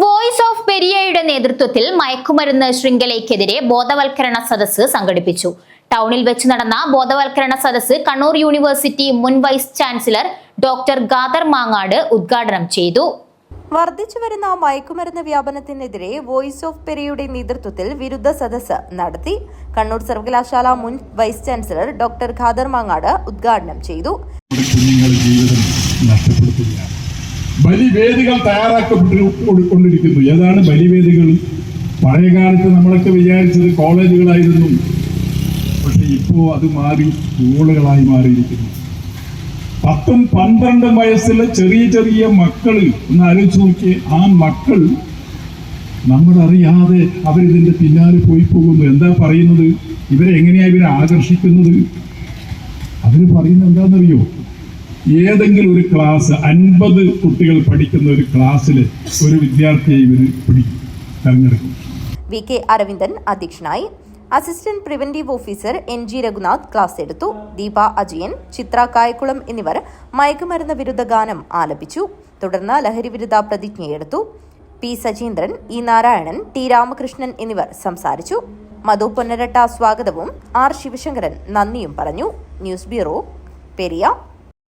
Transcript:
Voice of പെരിയയുടെ നേതൃത്വത്തിൽ മയക്കുമരുന്ന് ശൃംഖലയ്ക്കെതിരെ ബോധവൽക്കരണ സദസ്സ് സംഘടിപ്പിച്ചു. ടൗണിൽ വെച്ച് നടന്ന ബോധവൽക്കരണ സദസ്സ് കണ്ണൂർ യൂണിവേഴ്സിറ്റി മുൻ vice chancellor doctor Khader Mangad ഉദ്ഘാടനം ചെയ്തു. വർദ്ധിച്ചുവരുന്ന മയക്കുമരുന്ന് വ്യാപനത്തിനെതിരെ വോയിസ് ഓഫ് പെരിയയുടെ നേതൃത്വത്തിൽ വിരുദ്ധ സദസ്സ് നടത്തി. കണ്ണൂർ സർവകലാശാല മുൻ vice chancellor doctor Khader Mangad ഉദ്ഘാടനം ചെയ്തു. ബലിവേദികൾ തയ്യാറാക്കപ്പെട്ടുകൊണ്ടിരിക്കുന്നു. ഏതാണ് ബലിവേദികൾ? പഴയകാലത്ത് നമ്മളൊക്കെ വിചാരിച്ചത് കോളേജുകളായിരുന്നു. പക്ഷെ ഇപ്പോൾ അത് മാറി സ്കൂളുകളായി മാറിയിരിക്കുന്നു. 10-12 വയസ്സുള്ള ചെറിയ മക്കൾ ഒന്ന് ആലോചിച്ച് നോക്കി. ആ മക്കൾ നമ്മളറിയാതെ അവരിതിന്റെ പിന്നാലെ പോയി പോകുന്നു. എന്താ പറയുന്നത്? ഇവരെങ്ങനെയാ ഇവരെ ആകർഷിക്കുന്നത്? അവര് പറയുന്നത് എന്താണെന്നറിയോ? ഏതെങ്കിലും ഒരു ക്ലാസ് 50 കുട്ടികൾ പഠിക്കുന്ന ഒരു ക്ലാസ്സിൽ ഒരു വിദ്യാർത്ഥിയെ ഇവര് തെരഞ്ഞെടുക്കും. വി കെ അരവിന്ദൻ അധ്യക്ഷനായി. Assistant preventive officer NG Raghunath class എടുത്തു. ദീപ അജയൻ, ചിത്ര കായക്കുളം എന്നിവർ മയക്കുമരുന്ന് വിരുദ്ധ ഗാനം ആലപിച്ചു. തുടർന്ന് ലഹരി വിരുദ്ധ പ്രതിജ്ഞയെടുത്തു. P Sajeendran, E Narayanan, T Ramakrishnan എന്നിവർ സംസാരിച്ചു. മധു പൊന്നരട്ട സ്വാഗതവും R ശിവശങ്കരൻ നന്ദിയും പറഞ്ഞു. News bureau, Periya.